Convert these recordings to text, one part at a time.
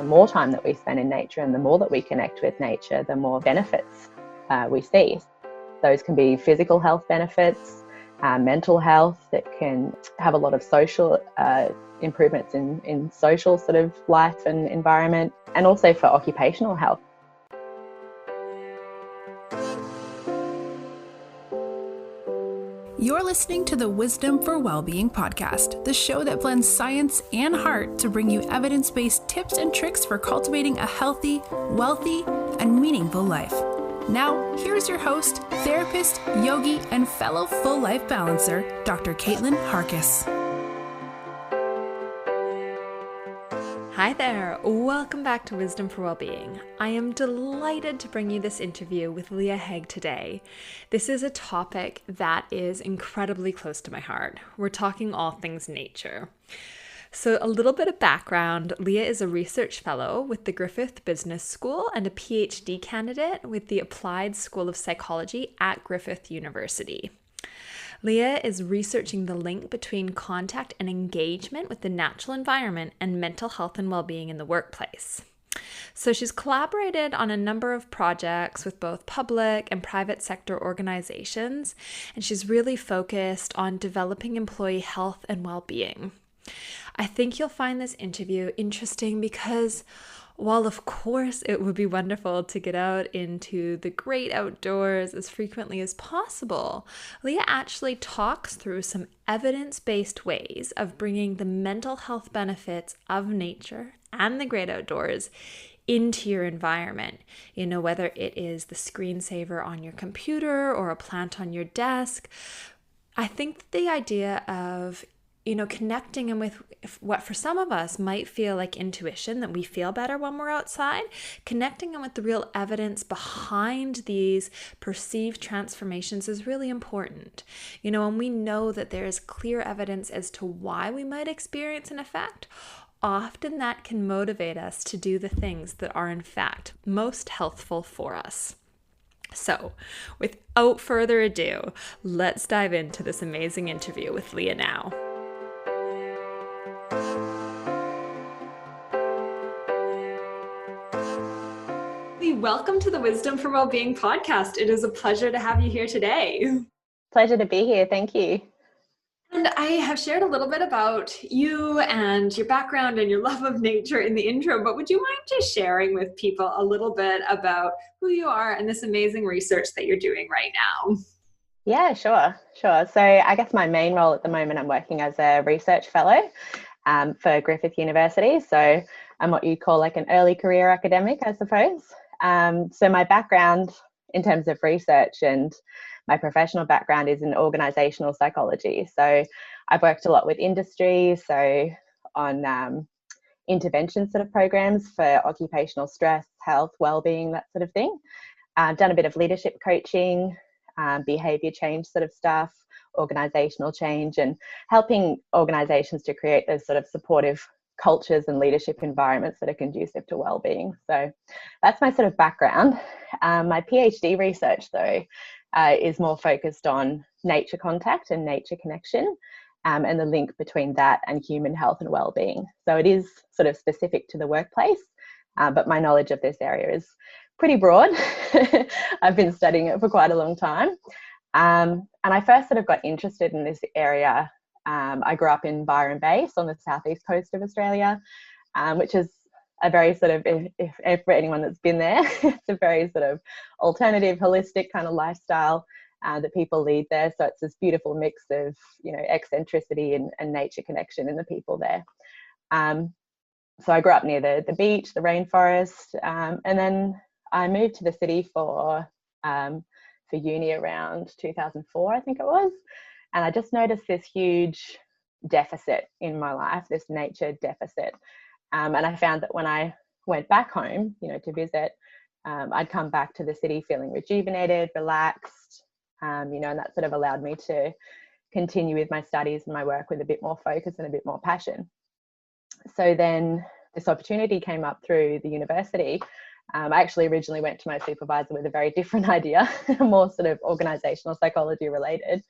more time that we spend in nature and the more that we connect with nature, the more benefits we see. Those can be physical health benefits, mental health, that can have a lot of social improvements in social sort of life and environment, and also for occupational health. You're listening to the Wisdom for Wellbeing podcast, the show that blends science and heart to bring you evidence-based tips and tricks for cultivating a healthy, wealthy, and meaningful life. Now, here's your host, therapist, yogi, and fellow full life balancer, Dr. Caitlin Harkis. Hi there, welcome back to Wisdom for Wellbeing. I am delighted to bring you this interview with Leah Hague today. This is a topic that is incredibly close to my heart. We're talking all things nature. So a little bit of background, Leah is a research fellow with the Griffith Business School and a PhD candidate with the Applied School of Psychology at Griffith University. Leah is researching the link between contact and engagement with the natural environment and mental health and well-being in the workplace. So she's collaborated on a number of projects with both public and private sector organizations, and she's really focused on developing employee health and well-being. I think you'll find this interview interesting because while of course it would be wonderful to get out into the great outdoors as frequently as possible, Leah actually talks through some evidence-based ways of bringing the mental health benefits of nature and the great outdoors into your environment. You know, whether it is the screensaver on your computer or a plant on your desk. I think that the idea of connecting them with what for some of us might feel like intuition, that we feel better when we're outside, connecting them with the real evidence behind these perceived transformations is really important. And we know that there is clear evidence as to why we might experience an effect. Often that can motivate us to do the things that are in fact most healthful for us. So, without further ado, let's dive into this amazing interview with Leah now. Welcome to the Wisdom for Wellbeing podcast. It is a pleasure to have you here today. Pleasure to be here. Thank you. And I have shared a little bit about you and your background and your love of nature in the intro, but would you mind just sharing with people a little bit about who you are and this amazing research that you're doing right now? Yeah, sure. So I guess my main role at the moment, I'm working as a research fellow for Griffith University. So I'm what you'd call like an early career academic, I suppose. So my background in terms of research and my professional background is in organizational psychology. So I've worked a lot with industry, so on intervention sort of programs for occupational stress, health, well-being, that sort of thing. I've done a bit of leadership coaching, behavior change sort of stuff, organizational change, and helping organizations to create those sort of supportive cultures and leadership environments that are conducive to well-being. So that's my sort of background. My PhD research, though, is more focused on nature contact and nature connection, and the link between that and human health and well-being. So it is sort of specific to the workplace, but my knowledge of this area is pretty broad. I've been studying it for quite a long time. And I first sort of got interested in this area. I grew up in Byron Bay, on the southeast coast of Australia, which is a very sort of, if for anyone that's been there, it's a very sort of alternative, holistic kind of lifestyle that people lead there. So it's this beautiful mix of, eccentricity and nature connection in the people there. So I grew up near the beach, the rainforest, and then I moved to the city for uni around 2004, I think it was. And I just noticed this huge deficit in my life, this nature deficit. And I found that when I went back home, to visit, I'd come back to the city feeling rejuvenated, relaxed, and that sort of allowed me to continue with my studies and my work with a bit more focus and a bit more passion. So then this opportunity came up through the university. I actually originally went to my supervisor with a very different idea, more sort of organizational psychology related.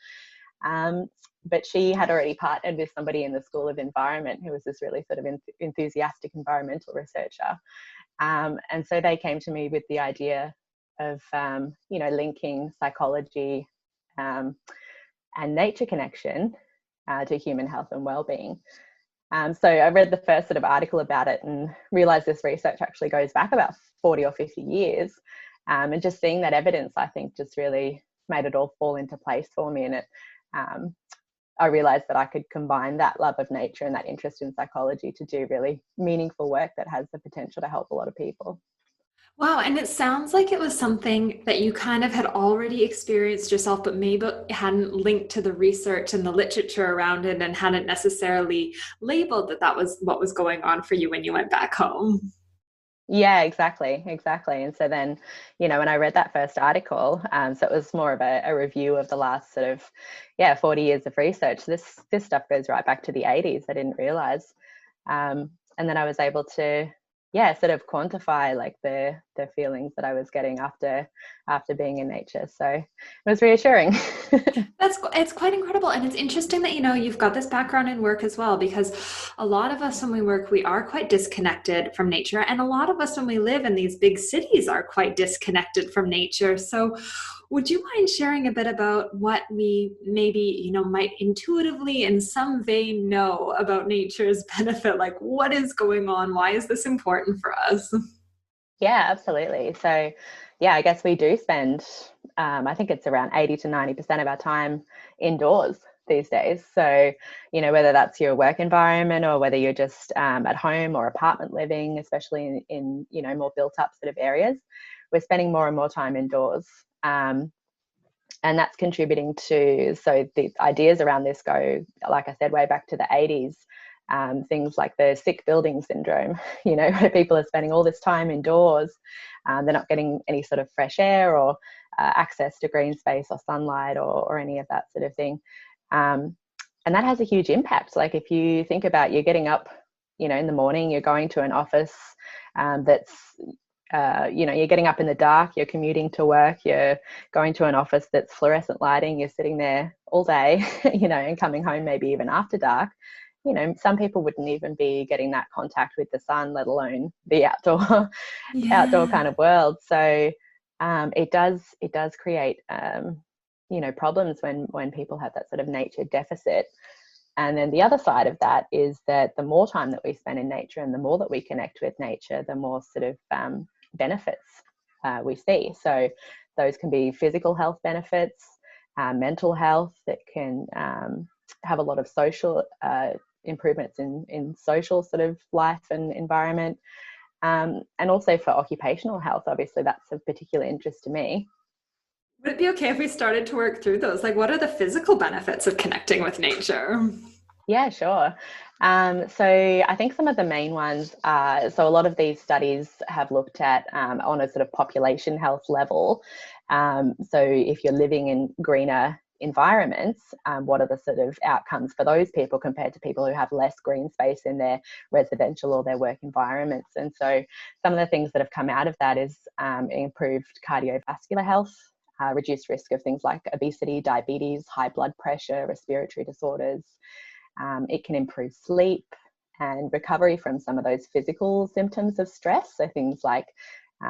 But she had already partnered with somebody in the School of Environment who was this really sort of enthusiastic environmental researcher. And so they came to me with the idea of, linking psychology and nature connection to human health and well-being. So I read the first sort of article about it and realised this research actually goes back about 40 or 50 years. And just seeing that evidence, I think, just really made it all fall into place for me. And I realised that I could combine that love of nature and that interest in psychology to do really meaningful work that has the potential to help a lot of people. Wow, and it sounds like it was something that you kind of had already experienced yourself, but maybe hadn't linked to the research and the literature around it, and hadn't necessarily labeled that was what was going on for you when you went back home. Yeah, exactly. And so then, when I read that first article, so it was more of a review of the last sort of, 40 years of research. This stuff goes right back to the 80s. I didn't realize. And then I was able to, sort of quantify like the feelings that I was getting after being in nature. So it was reassuring. It's quite incredible. And it's interesting that, you've got this background in work as well, because a lot of us when we work, we are quite disconnected from nature. And a lot of us when we live in these big cities are quite disconnected from nature. So would you mind sharing a bit about what we maybe, might intuitively in some vein know about nature's benefit? Like, what is going on? Why is this important for us? Yeah, absolutely. So, I guess we do spend, I think it's around 80 to 90% of our time indoors these days. So, whether that's your work environment or whether you're just at home or apartment living, especially in more built up sort of areas, we're spending more and more time indoors. And that's contributing to, so the ideas around this go, like I said, way back to the 80s. Things like the sick building syndrome, where people are spending all this time indoors. They're not getting any sort of fresh air or access to green space or sunlight or any of that sort of thing. And that has a huge impact. Like if you think about, you're getting up, in the morning, you're going to an office that's, you're getting up in the dark, you're commuting to work, you're going to an office that's fluorescent lighting, you're sitting there all day, and coming home maybe even after dark. Some people wouldn't even be getting that contact with the sun, let alone the outdoor kind of world. So it does create problems when people have that sort of nature deficit. And then the other side of that is that the more time that we spend in nature and the more that we connect with nature, the more sort of benefits we see. So those can be physical health benefits, mental health. That can have a lot of social improvements in social sort of life and environment, and also for occupational health. Obviously, that's of particular interest to me. Would it be okay if we started to work through those? Like, what are the physical benefits of connecting with nature? Yeah, sure. So I think some of the main ones are, so a lot of these studies have looked at on a sort of population health level. So if you're living in greener environments, what are the sort of outcomes for those people compared to people who have less green space in their residential or their work environments? And so some of the things that have come out of that is improved cardiovascular health, reduced risk of things like obesity, diabetes, high blood pressure, respiratory disorders. It can improve sleep and recovery from some of those physical symptoms of stress. So things like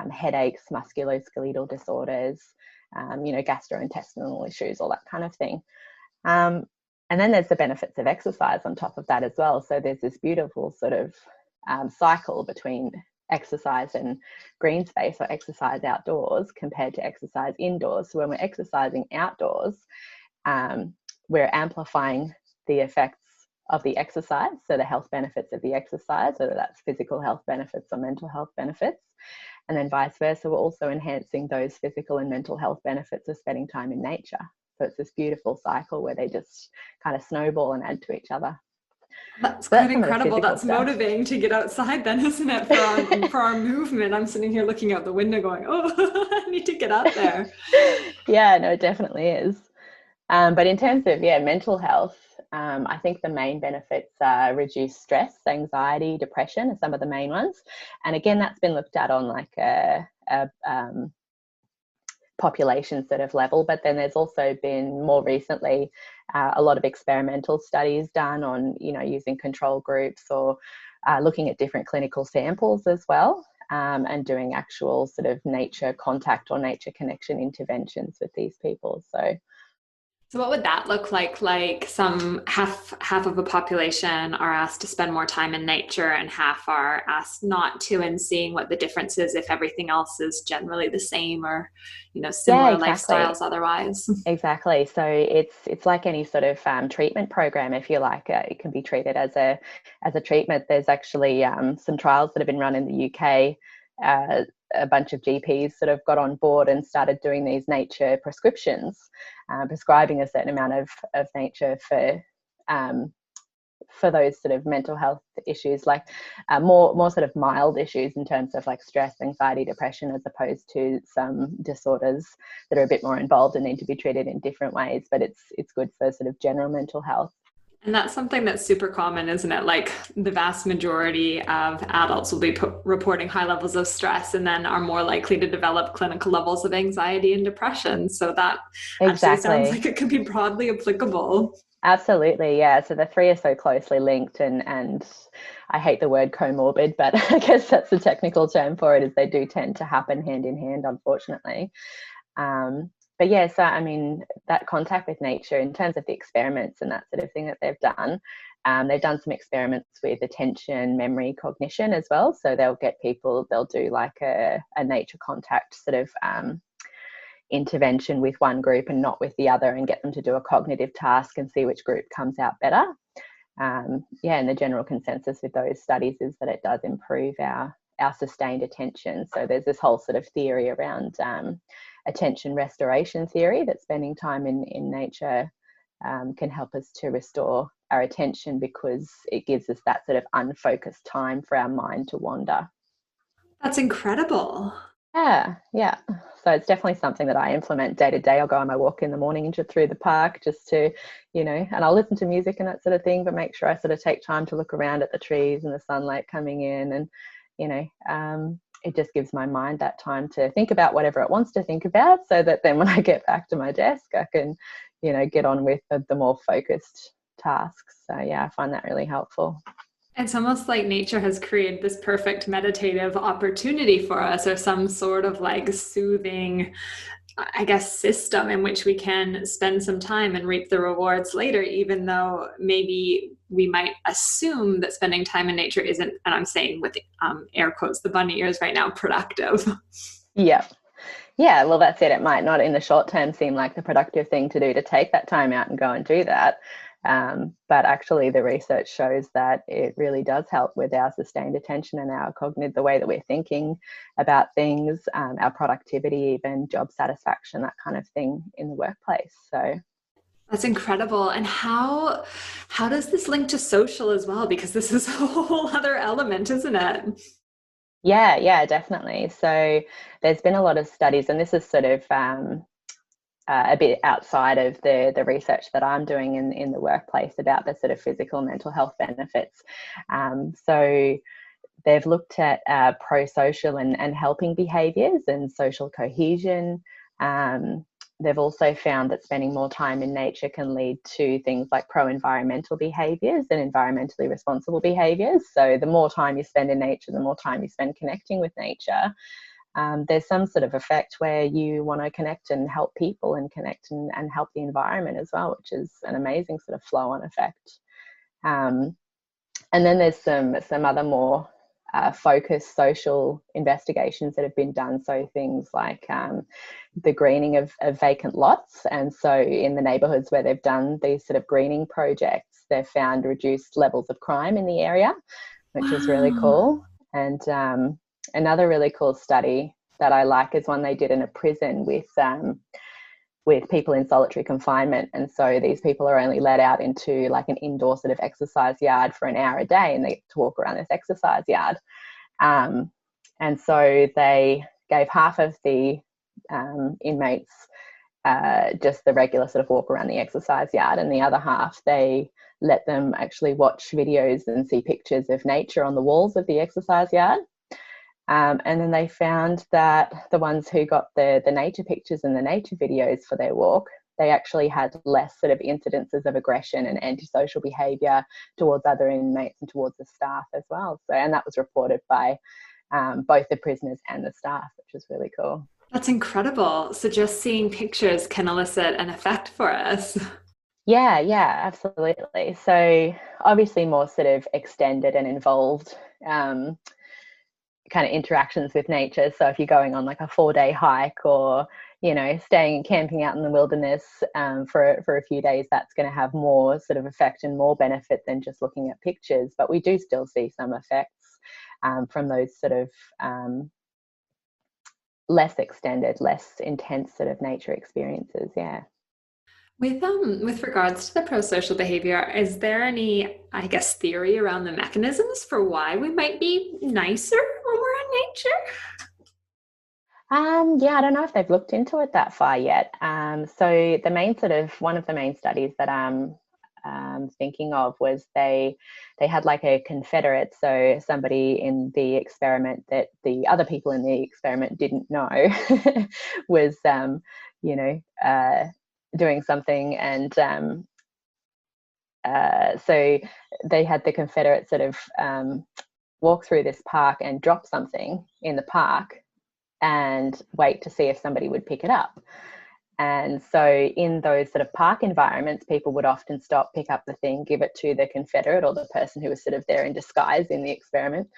headaches, musculoskeletal disorders, gastrointestinal issues, all that kind of thing. And then there's the benefits of exercise on top of that as well. So there's this beautiful sort of cycle between exercise and green space, or exercise outdoors compared to exercise indoors. So when we're exercising outdoors, we're amplifying the effects of the exercise, so the health benefits of the exercise, whether that's physical health benefits or mental health benefits. And then vice versa, we're also enhancing those physical and mental health benefits of spending time in nature. So it's this beautiful cycle where they just kind of snowball and add to each other. That's quite incredible. That's motivating to get outside then, isn't it? For our movement. I'm sitting here looking out the window going, oh, I need to get out there. Yeah, no, it definitely is. But in terms of, mental health, I think the main benefits are reduced stress, anxiety, depression are some of the main ones. And again, that's been looked at on like a population sort of level. But then there's also been more recently a lot of experimental studies done on, using control groups or looking at different clinical samples as well, and doing actual sort of nature contact or nature connection interventions with these people. So what would that look like? Like some half of a population are asked to spend more time in nature and half are asked not to, and seeing what the difference is if everything else is generally the same or, similar lifestyles otherwise. Exactly. So it's like any sort of treatment program, if you like. It can be treated as a treatment. There's actually some trials that have been run in the UK. A bunch of GPs sort of got on board and started doing these nature prescriptions, prescribing a certain amount of nature for those sort of mental health issues, like more sort of mild issues in terms of like stress, anxiety, depression, as opposed to some disorders that are a bit more involved and need to be treated in different ways. But it's good for sort of general mental health. And that's something that's super common, isn't it? Like the vast majority of adults will be reporting high levels of stress and then are more likely to develop clinical levels of anxiety and depression. So that actually sounds like it could be broadly applicable. Absolutely, yeah. So the three are so closely linked, and I hate the word comorbid, but I guess that's the technical term for it, is they do tend to happen hand in hand, unfortunately. But yeah, so I mean, that contact with nature in terms of the experiments and that sort of thing that they've done some experiments with attention, memory, cognition as well. So they'll do like a nature contact sort of intervention with one group and not with the other, and get them to do a cognitive task and see which group comes out better. And the general consensus with those studies is that it does improve our sustained attention. So there's this whole sort of theory around attention restoration theory, that spending time in nature can help us to restore our attention, because it gives us that sort of unfocused time for our mind to wander. That's incredible. Yeah. So it's definitely something that I implement day to day. I'll go on my walk in the morning through the park just to, and I'll listen to music and that sort of thing, but make sure I sort of take time to look around at the trees and the sunlight coming in, and, it just gives my mind that time to think about whatever it wants to think about, so that then when I get back to my desk, I can, get on with the more focused tasks. So yeah, I find that really helpful. It's almost like nature has created this perfect meditative opportunity for us, or some sort of like soothing, I guess, system in which we can spend some time and reap the rewards later, even though maybe we might assume that spending time in nature isn't, and I'm saying with air quotes, the bunny ears right now, productive. Yeah. Well, that's it. It might not in the short term seem like the productive thing to do, to take that time out and go and do that. But actually the research shows that it really does help with our sustained attention and our the way that we're thinking about things, our productivity, even job satisfaction, that kind of thing in the workplace. So that's incredible. And how does this link to social as well? Because this is a whole other element, isn't it? Yeah, definitely. So there's been a lot of studies, and this is sort of a bit outside of the research that I'm doing in the workplace, about the sort of physical and mental health benefits. So they've looked at pro-social and helping behaviours and social cohesion. They've also found that spending more time in nature can lead to things like pro-environmental behaviours and environmentally responsible behaviours. So the more time you spend in nature, the more time you spend connecting with nature, there's some sort of effect where you want to connect and help people, and connect and help the environment as well, which is an amazing sort of flow-on effect. And then there's some other more focused social investigations that have been done. So things like the greening of vacant lots. And so in the neighbourhoods where they've done these sort of greening projects, they've found reduced levels of crime in the area, which is really cool. And another really cool study that I like is one they did in a prison with people in solitary confinement. And so these people are only let out into like an indoor sort of exercise yard for an hour a day, and they get to walk around this exercise yard. And so they gave half of the inmates just the regular sort of walk around the exercise yard, and the other half they let them actually watch videos and see pictures of nature on the walls of the exercise yard. And then they found that the ones who got the nature pictures and the nature videos for their walk they actually had less sort of incidences of aggression and antisocial behaviour towards other inmates and towards the staff as well. So, and that was reported by both the prisoners and the staff, which was really cool. That's incredible. So just seeing pictures can elicit an effect for us. Yeah, absolutely. So obviously more sort of extended and involved kind of interactions with nature. So if you're going on like a 4-day hike, or staying camping out in the wilderness for a few days, that's going to have more sort of effect and more benefit than just looking at pictures. But we do still see some effects from those sort of less extended, less intense sort of nature experiences. Yeah. With regards to the prosocial behavior, is there any, I guess, theory around the mechanisms for why we might be nicer when we're in nature? Yeah, I don't know if they've looked into it that far yet. So the main one of the main studies that I'm thinking of was they had like a confederate, so somebody in the experiment that the other people in the experiment didn't know was doing something, and so they had the confederate sort of walk through this park and drop something in the park and wait to see if somebody would pick it up. And so in those sort of park environments, people would often stop, pick up the thing, give it to the confederate or the person who was sort of there in disguise in the experiment.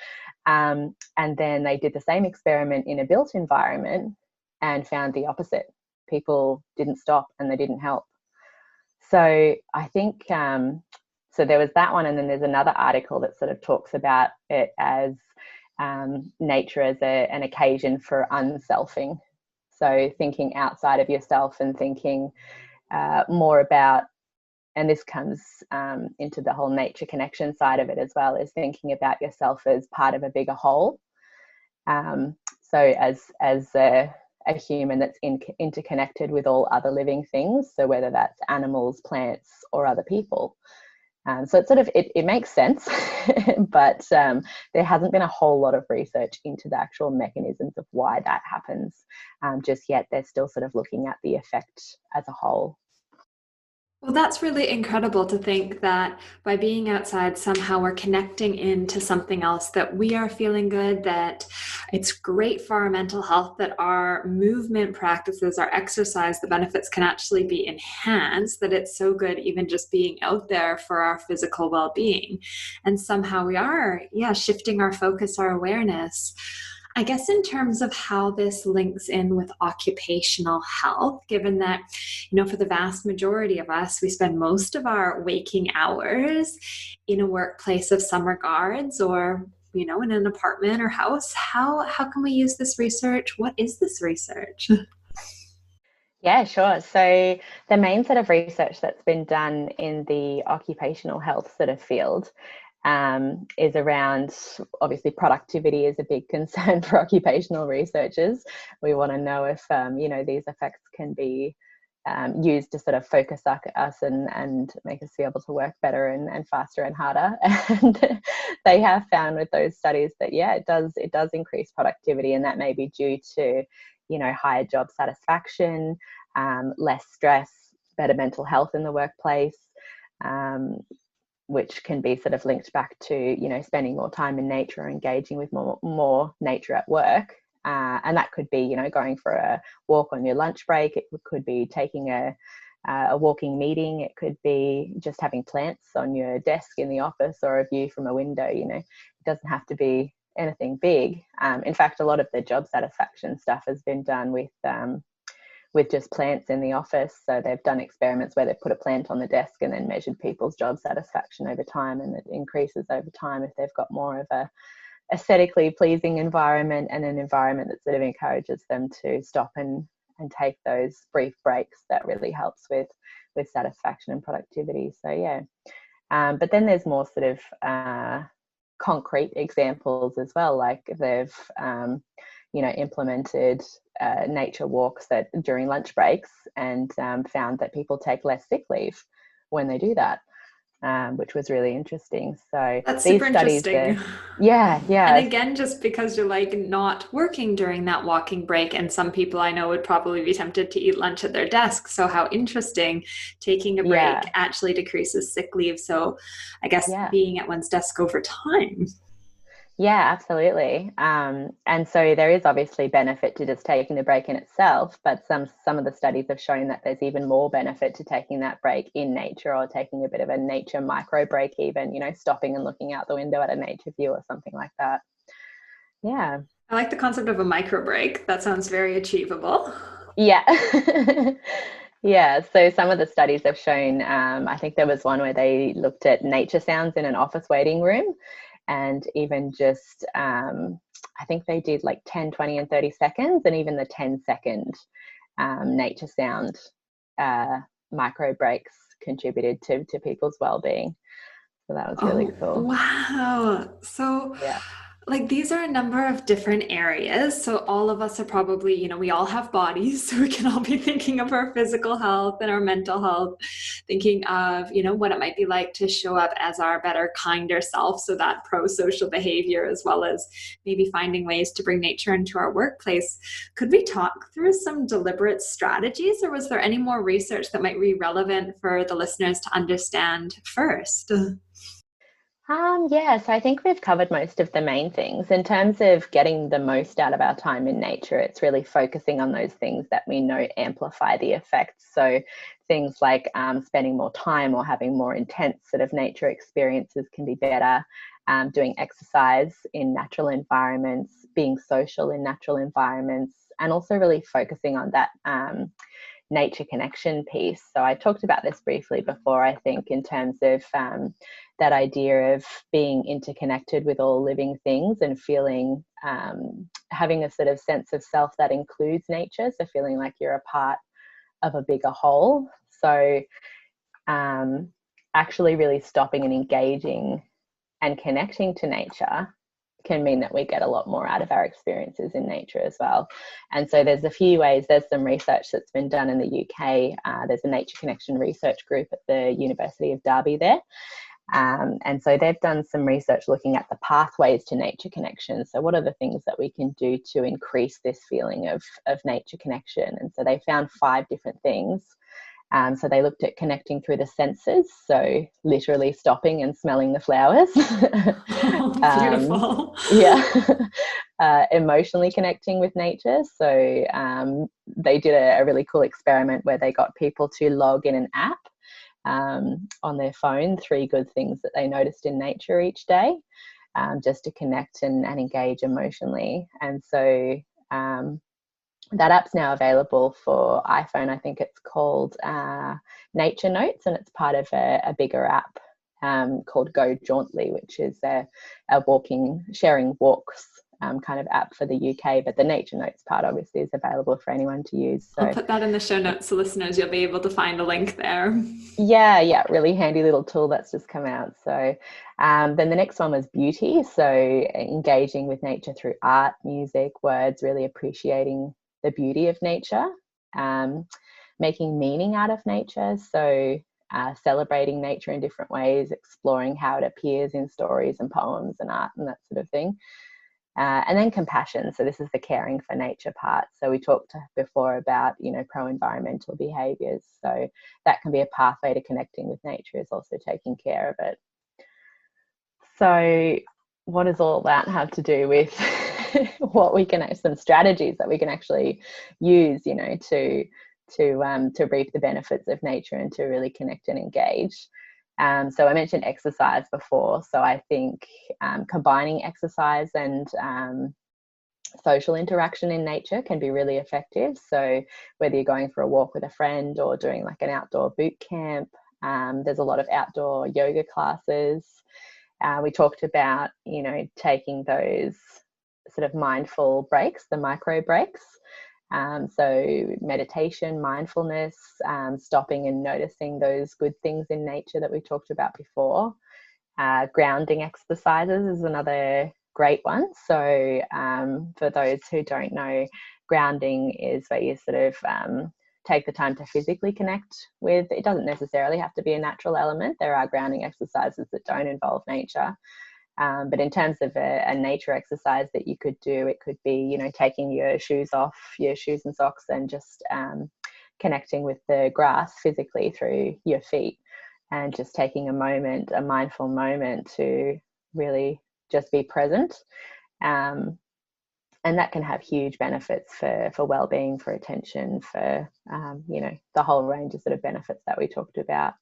And then they did the same experiment in a built environment and found the opposite. People didn't stop and they didn't help. So I think, so there was that one. And then there's another article that sort of talks about it as nature as an occasion for unselfing. So thinking outside of yourself and thinking more about, and this comes into the whole nature connection side of it as well, is thinking about yourself as part of a bigger whole. So as a human that's interconnected with all other living things, so whether that's animals, plants, or other people. So it makes sense, but there hasn't been a whole lot of research into the actual mechanisms of why that happens just yet. They're still sort of looking at the effect as a whole. Well, that's really incredible to think that by being outside, somehow we're connecting into something else, that we are feeling good, that it's great for our mental health, that our movement practices, our exercise, the benefits can actually be enhanced, that it's so good even just being out there for our physical well-being. And somehow we are, shifting our focus, our awareness. I guess in terms of how this links in with occupational health, given that, for the vast majority of us, we spend most of our waking hours in a workplace of some regards, or, in an apartment or house, how can we use this research? What is this research? Yeah, sure. So the main sort of research that's been done in the occupational health sort of field is around, obviously productivity is a big concern for occupational researchers. We want to know if these effects can be used to sort of focus us and make us be able to work better and faster and harder. And they have found with those studies that it does increase productivity, and that may be due to higher job satisfaction, less stress, better mental health in the workplace, which can be sort of linked back to, spending more time in nature or engaging with more nature at work. And that could be, going for a walk on your lunch break. It could be taking a walking meeting. It could be just having plants on your desk in the office or a view from a window. It doesn't have to be anything big. In fact, a lot of the job satisfaction stuff has been done with just plants in the office. So they've done experiments where they've put a plant on the desk and then measured people's job satisfaction over time, and it increases over time if they've got more of a aesthetically pleasing environment and an environment that sort of encourages them to stop and take those brief breaks. That really helps with satisfaction and productivity. So but then there's more sort of concrete examples as well, like they've implemented nature walks during lunch breaks and found that people take less sick leave when they do that. which was really interesting. So That's these super studies interesting. yeah, And yeah. again, just because you're like not working during that walking break, and some people I know would probably be tempted to eat lunch at their desk. So, how interesting, taking a break Yeah, actually decreases sick leave. So, I guess yeah. being at one's desk over time. Yeah, absolutely. And so there is obviously benefit to just taking the break in itself, but some of the studies have shown that there's even more benefit to taking that break in nature, or taking a bit of a nature micro break, even, stopping and looking out the window at a nature view or something like that. Yeah. I like the concept of a micro break. That sounds very achievable. Yeah. Yeah. So some of the studies have shown, I think there was one where they looked at nature sounds in an office waiting room, and even just, I think they did like 10, 20, and 30 seconds, and even the 10-second nature sound micro breaks contributed to people's well-being. So that was really Oh, cool. wow. So, Yeah. like, these are a number of different areas. So, all of us are probably, we all have bodies. So, we can all be thinking of our physical health and our mental health, thinking of, what it might be like to show up as our better, kinder self. So, that pro social behavior, as well as maybe finding ways to bring nature into our workplace. Could we talk through some deliberate strategies, or was there any more research that might be relevant for the listeners to understand first? Yeah, so I think we've covered most of the main things. In terms of getting the most out of our time in nature, it's really focusing on those things that we know amplify the effects. So things like spending more time or having more intense sort of nature experiences can be better. Doing exercise in natural environments, being social in natural environments, and also really focusing on that nature connection piece. So I talked about this briefly before, I think, in terms of that idea of being interconnected with all living things, and feeling, having a sort of sense of self that includes nature. So feeling like you're a part of a bigger whole. So actually really stopping and engaging and connecting to nature can mean that we get a lot more out of our experiences in nature as well. And so there's a few ways. There's some research that's been done in the UK. There's a Nature Connection research group at the University of Derby there. And so they've done some research looking at the pathways to nature connection. So what are the things that we can do to increase this feeling of nature connection? And so they found 5 different things. So they looked at connecting through the senses, so literally stopping and smelling the flowers. Oh, beautiful. Yeah. Emotionally connecting with nature. So they did a really cool experiment where they got people to log in an app on their phone, 3 good things that they noticed in nature each day, just to connect and engage emotionally. And so that app's now available for iPhone. I think it's called Nature Notes, and it's part of a bigger app called Go Jauntly, which is a sharing walks kind of app for the UK. But the Nature Notes part obviously is available for anyone to use. So I'll put that in the show notes so listeners, you'll be able to find a link there. yeah, really handy little tool that's just come out. So then the next one was beauty. So engaging with nature through art, music, words, really appreciating the beauty of nature, making meaning out of nature. So celebrating nature in different ways, exploring how it appears in stories and poems and art and that sort of thing. And then compassion. So this is the caring for nature part. So we talked before about, pro-environmental behaviours. So that can be a pathway to connecting with nature, is also taking care of it. So what does all that have to do with what we can, some strategies that we can actually use, to reap the benefits of nature and to really connect and engage? So I mentioned exercise before. So I think combining exercise and social interaction in nature can be really effective. So whether you're going for a walk with a friend or doing like an outdoor boot camp, there's a lot of outdoor yoga classes. We talked about, taking those sort of mindful breaks, the micro breaks. So meditation, mindfulness, stopping and noticing those good things in nature that we talked about before. Grounding exercises is another great one. So for those who don't know, grounding is where you sort of take the time to physically connect with, it doesn't necessarily have to be a natural element. There are grounding exercises that don't involve nature. But in terms of a nature exercise that you could do, it could be, you know, taking your shoes off, your shoes and socks, and just connecting with the grass physically through your feet, and just taking a mindful moment to really just be present. And that can have huge benefits for well-being, for attention, for, you know, the whole range of sort of benefits that we talked about.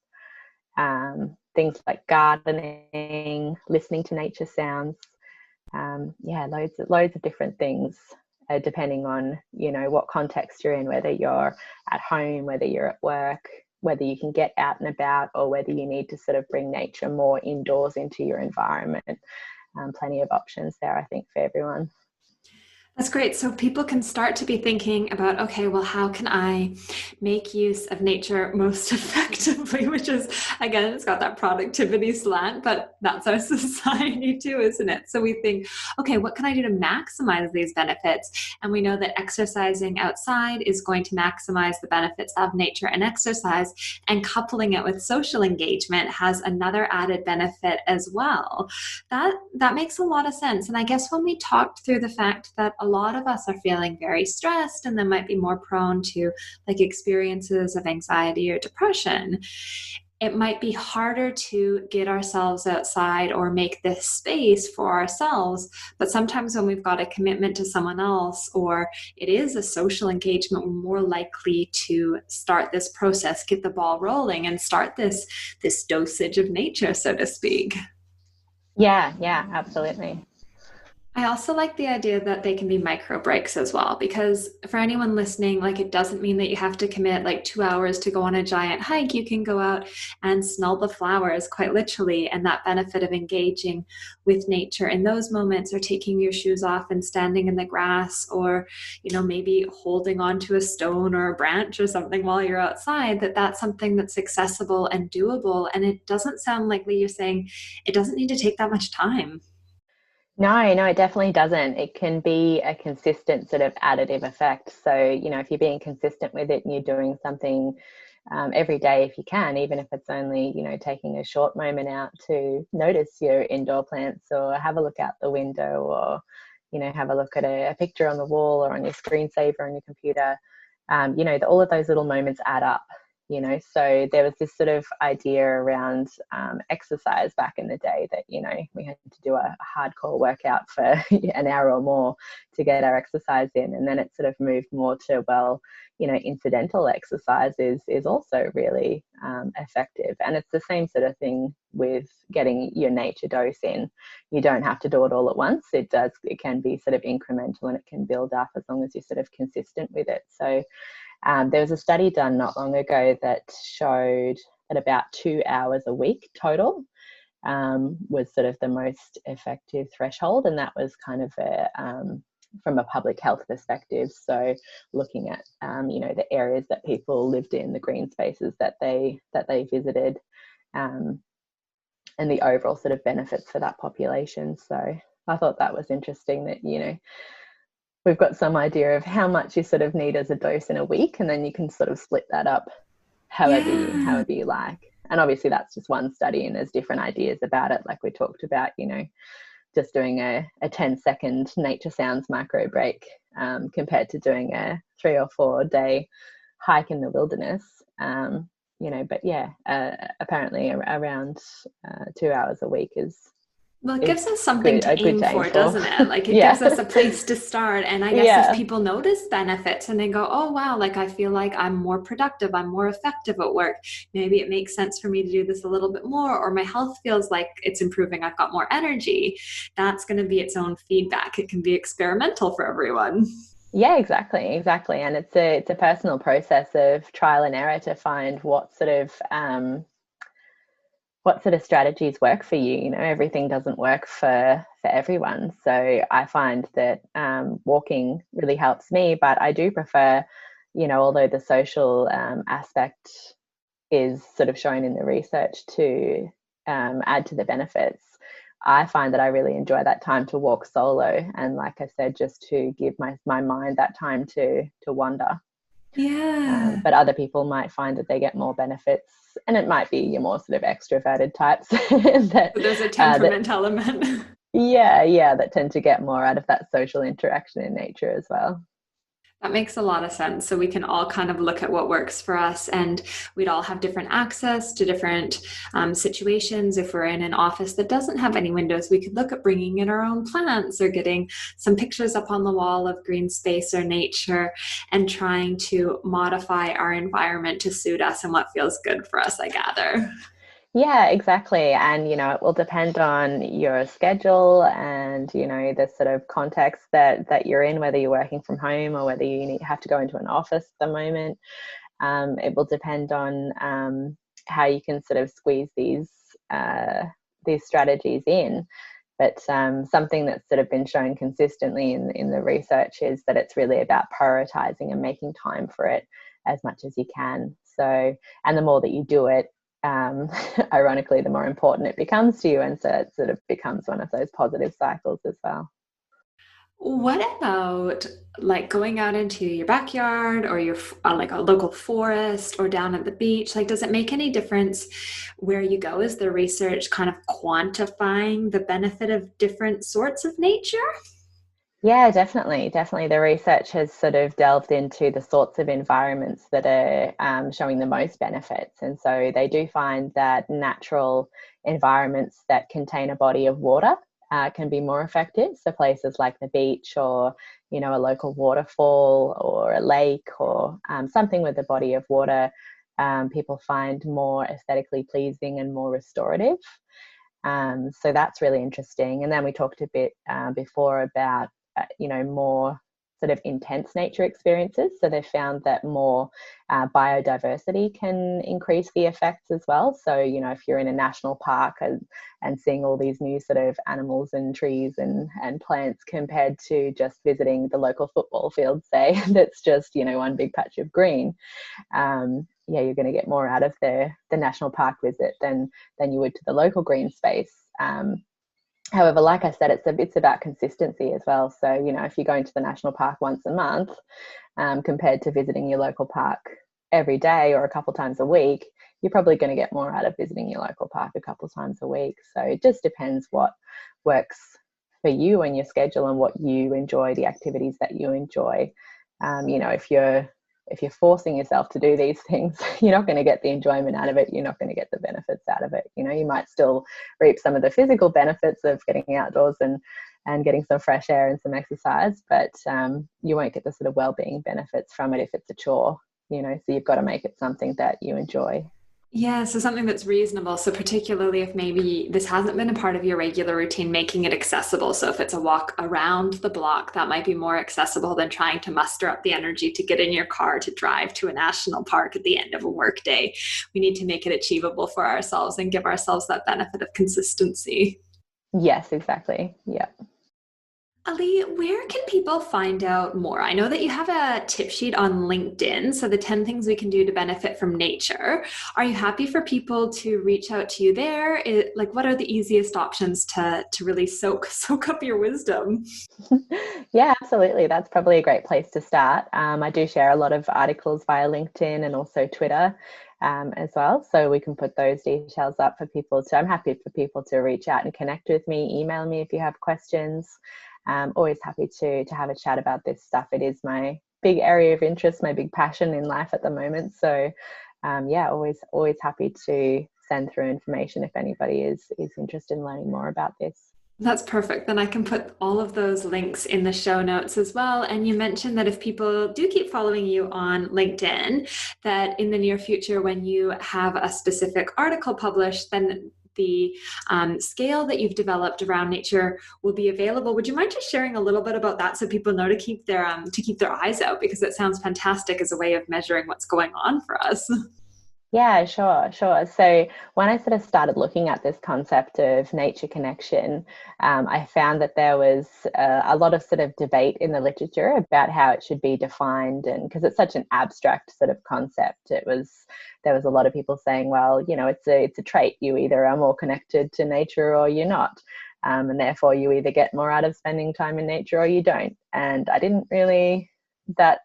Things like gardening, listening to nature sounds, loads of different things, depending on, you know, what context you're in, whether you're at home, whether you're at work, whether you can get out and about, or whether you need to sort of bring nature more indoors into your environment. Plenty of options there, I think, for everyone. That's great. So people can start to be thinking about, okay, well, how can I make use of nature most effectively? Which is, again, it's got that productivity slant, but that's our society too, isn't it? So we think, okay, what can I do to maximize these benefits? And we know that exercising outside is going to maximize the benefits of nature and exercise, and coupling it with social engagement has another added benefit as well. That makes a lot of sense. And I guess when we talked through the fact that a lot of us are feeling very stressed and then might be more prone to like experiences of anxiety or depression, it might be harder to get ourselves outside or make this space for ourselves. But sometimes when we've got a commitment to someone else, or it is a social engagement, we're more likely to start this process, get the ball rolling, and start this dosage of nature, so to speak. Yeah, absolutely. I also like the idea that they can be micro breaks as well, because for anyone listening, like, it doesn't mean that you have to commit like 2 hours to go on a giant hike. You can go out and smell the flowers, quite literally, and that benefit of engaging with nature in those moments, or taking your shoes off and standing in the grass, or, you know, maybe holding onto a stone or a branch or something while you're outside, that's something that's accessible and doable. And it doesn't sound like, Lee, you're saying it doesn't need to take that much time. No, it definitely doesn't. It can be a consistent sort of additive effect. So, you know, if you're being consistent with it and you're doing something every day, if you can, even if it's only, you know, taking a short moment out to notice your indoor plants, or have a look out the window, or, you know, have a look at a picture on the wall or on your screensaver on your computer, you know, all of those little moments add up. You know, so there was this sort of idea around exercise back in the day that, you know, we had to do a hardcore workout for an hour or more to get our exercise in. And then it sort of moved more to, well, you know, incidental exercise is also really effective. And it's the same sort of thing with getting your nature dose in. You don't have to do it all at once. It can be sort of incremental, and it can build up as long as you're sort of consistent with it. So there was a study done not long ago that showed that about 2 hours a week total was sort of the most effective threshold, and that was kind of from a public health perspective. So looking at you know, the areas that people lived in, the green spaces that they visited, and the overall sort of benefits for that population. So I thought that was interesting that, you know, we've got some idea of how much you sort of need as a dose in a week, and then you can sort of split that up however you like. And obviously that's just one study, and there's different ideas about it, like we talked about, you know, just doing a 10-second nature sounds micro break compared to doing a 3 or 4 day hike in the wilderness. You know, but yeah, apparently around 2 hours a week is, well, it gives us something to aim for, doesn't it? Like, it yeah. gives us a place to start. And I guess if people notice benefits and they go, oh, wow, like, I feel like I'm more productive, I'm more effective at work, maybe it makes sense for me to do this a little bit more, or my health feels like it's improving, I've got more energy. That's going to be its own feedback. It can be experimental for everyone. Yeah, exactly. And it's a personal process of trial and error to find what sort of strategies work for you. You know, everything doesn't work for everyone. So I find that walking really helps me, but I do prefer, you know, although the social aspect is sort of shown in the research to add to the benefits, I find that I really enjoy that time to walk solo. And like I said, just to give my mind that time to wander. Yeah. But other people might find that they get more benefits, and it might be your more sort of extroverted types that There's a temperament element. that tend to get more out of that social interaction in nature as well. That makes a lot of sense. So we can all kind of look at what works for us, and we'd all have different access to different situations. If we're in an office that doesn't have any windows, we could look at bringing in our own plants or getting some pictures up on the wall of green space or nature and trying to modify our environment to suit us and what feels good for us, I gather. Yeah, exactly. And, it will depend on your schedule and, the sort of context that you're in, whether you're working from home or whether you have to go into an office at the moment. It will depend on how you can sort of squeeze these strategies in. But something that's sort of been shown consistently in the research is that it's really about prioritizing and making time for it as much as you can. So, and the more that you do it, ironically, the more important it becomes to you. And so it sort of becomes one of those positive cycles as well. What about like going out into your backyard or your like a local forest or down at the beach? Like, does it make any difference where you go? Is the research kind of quantifying the benefit of different sorts of nature? Yeah, definitely. Definitely. The research has sort of delved into the sorts of environments that are showing the most benefits. And so they do find that natural environments that contain a body of water can be more effective. So places like the beach or, a local waterfall or a lake or something with a body of water, people find more aesthetically pleasing and more restorative. So that's really interesting. And then we talked a bit before about more sort of intense nature experiences. So they found that more biodiversity can increase the effects as well. So, if you're in a national park and seeing all these new sort of animals and trees and plants compared to just visiting the local football field, say, that's just, one big patch of green. You're going to get more out of the national park visit than you would to the local green space. However, like I said, it's about consistency as well. So, if you're going to the national park once a month, compared to visiting your local park every day or a couple times a week, you're probably going to get more out of visiting your local park a couple times a week. So it just depends what works for you and your schedule and what you enjoy, the activities that you enjoy. If you're forcing yourself to do these things, you're not going to get the enjoyment out of it. You're not going to get the benefits out of it. You might still reap some of the physical benefits of getting outdoors and getting some fresh air and some exercise, but you won't get the sort of well-being benefits from it if it's a chore, so you've got to make it something that you enjoy. Yeah, so something that's reasonable. So particularly if maybe this hasn't been a part of your regular routine, making it accessible. So if it's a walk around the block, that might be more accessible than trying to muster up the energy to get in your car to drive to a national park at the end of a work day. We need to make it achievable for ourselves and give ourselves that benefit of consistency. Yes, exactly. Yeah. Ali, where can people find out more? I know that you have a tip sheet on LinkedIn, so the 10 things we can do to benefit from nature. Are you happy for people to reach out to you there? What are the easiest options to really soak up your wisdom? Yeah, absolutely. That's probably a great place to start. I do share a lot of articles via LinkedIn and also Twitter as well. So we can put those details up for people to, I'm happy for people to reach out and connect with me, email me if you have questions. Always happy to have a chat about this stuff. It is my big area of interest, my big passion in life at the moment. So always happy to send through information if anybody is interested in learning more about this. That's perfect. Then I can put all of those links in the show notes as well. And you mentioned that if people do keep following you on LinkedIn, that in the near future, when you have a specific article published, then the scale that you've developed around nature will be available. Would you mind just sharing a little bit about that so people know to keep their eyes out, because it sounds fantastic as a way of measuring what's going on for us? Yeah, sure. So when I sort of started looking at this concept of nature connection, I found that there was a lot of sort of debate in the literature about how it should be defined, and because it's such an abstract sort of concept, there was a lot of people saying, well, it's a trait. You either are more connected to nature or you're not. And therefore you either get more out of spending time in nature or you don't. And I didn't really, that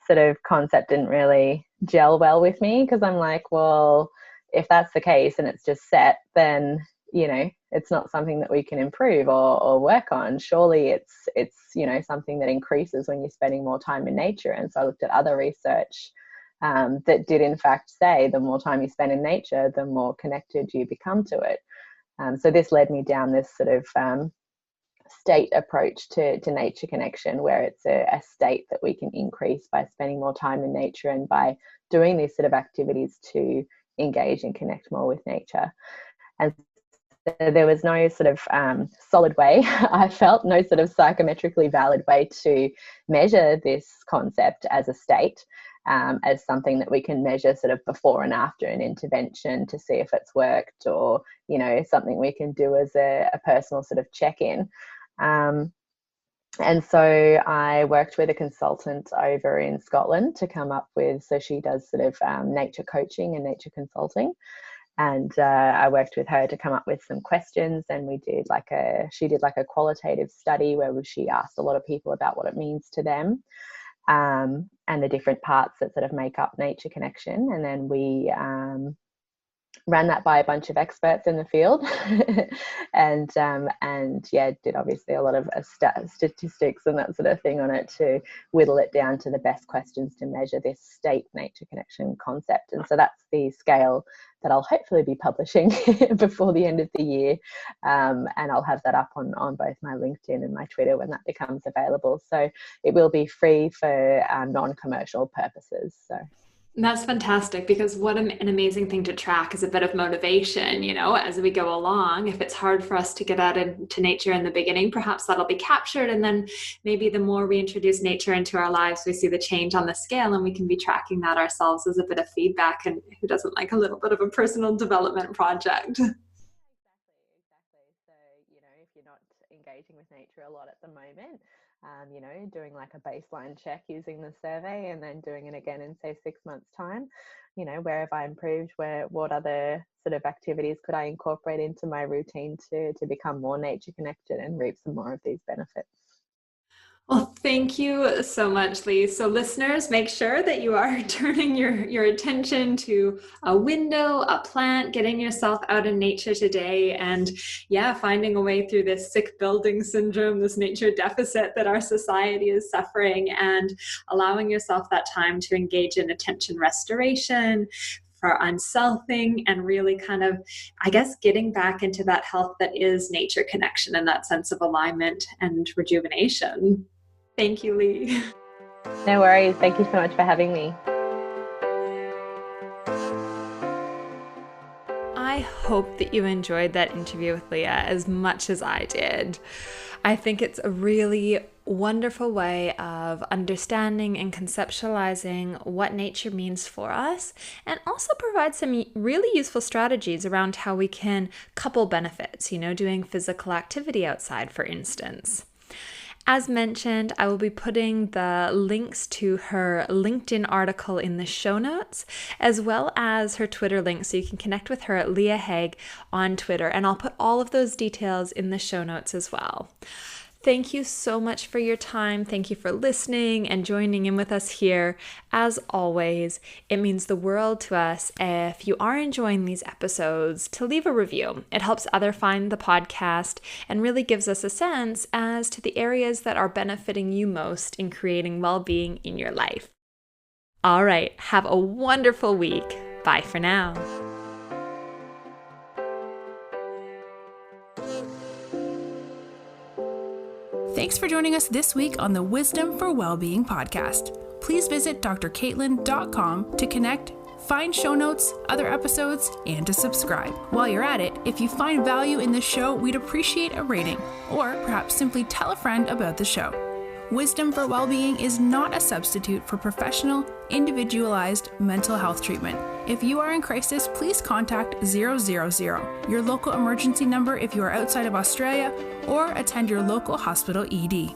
sort of concept didn't really gel well with me, because I'm like, well, if that's the case and it's just set, then, you know, it's not something that we can improve or work on. Surely it's, you know, something that increases when you're spending more time in nature. And so I looked at other research that did in fact say the more time you spend in nature, the more connected you become to it. So this led me down this sort of state approach to nature connection, where it's a state that we can increase by spending more time in nature and by doing these sort of activities to engage and connect more with nature. And so there was no sort of solid way, I felt, no sort of psychometrically valid way to measure this concept as a state, as something that we can measure sort of before and after an intervention to see if it's worked, or, you know, something we can do as a personal sort of check-in. And so I worked with a consultant over in Scotland to come up with, so she does sort of nature coaching and nature consulting. And I worked with her to come up with some questions, and she did like a qualitative study where she asked a lot of people about what it means to them, and the different parts that sort of make up nature connection. And then we ran that by a bunch of experts in the field, and yeah, did obviously a lot of statistics and that sort of thing on it to whittle it down to the best questions to measure this state nature connection concept. And so that's the scale that I'll hopefully be publishing before the end of the year, and I'll have that up on both my LinkedIn and my Twitter when that becomes available. So it will be free for non-commercial purposes. So that's fantastic, because what an amazing thing to track is a bit of motivation, you know, as we go along. If it's hard for us to get out into nature in the beginning, perhaps that'll be captured. And then maybe the more we introduce nature into our lives, we see the change on the scale, and we can be tracking that ourselves as a bit of feedback. And who doesn't like a little bit of a personal development project? Exactly. So, you know, if you're not engaging with nature a lot at the moment, you know, doing like a baseline check using the survey, and then doing it again in say 6 months' time, you know, where have I improved, what other sort of activities could I incorporate into my routine to become more nature connected and reap some more of these benefits. Well, thank you so much, Lee. So listeners, make sure that you are turning your attention to a window, a plant, getting yourself out in nature today, and yeah, finding a way through this sick building syndrome, this nature deficit that our society is suffering, and allowing yourself that time to engage in attention restoration, for unselfing, and really kind of, I guess, getting back into that health that is nature connection and that sense of alignment and rejuvenation. Thank you, Lee. No worries. Thank you so much for having me. I hope that you enjoyed that interview with Leah as much as I did. I think it's a really wonderful way of understanding and conceptualizing what nature means for us, and also provide some really useful strategies around how we can couple benefits, you know, doing physical activity outside, for instance. As mentioned, I will be putting the links to her LinkedIn article in the show notes, as well as her Twitter link, so you can connect with her at Leah Hague on Twitter, and I'll put all of those details in the show notes as well. Thank you so much for your time. Thank you for listening and joining in with us here. As always, it means the world to us if you are enjoying these episodes to leave a review. It helps others find the podcast and really gives us a sense as to the areas that are benefiting you most in creating well-being in your life. All right, have a wonderful week. Bye for now. Thanks for joining us this week on the Wisdom for Wellbeing podcast. Please visit drcaitlin.com to connect, find show notes, other episodes, and to subscribe. While you're at it, if you find value in the show, we'd appreciate a rating, or perhaps simply tell a friend about the show. Wisdom for Wellbeing is not a substitute for professional, individualized mental health treatment. If you are in crisis, please contact 000, your local emergency number if you are outside of Australia, or attend your local hospital ED.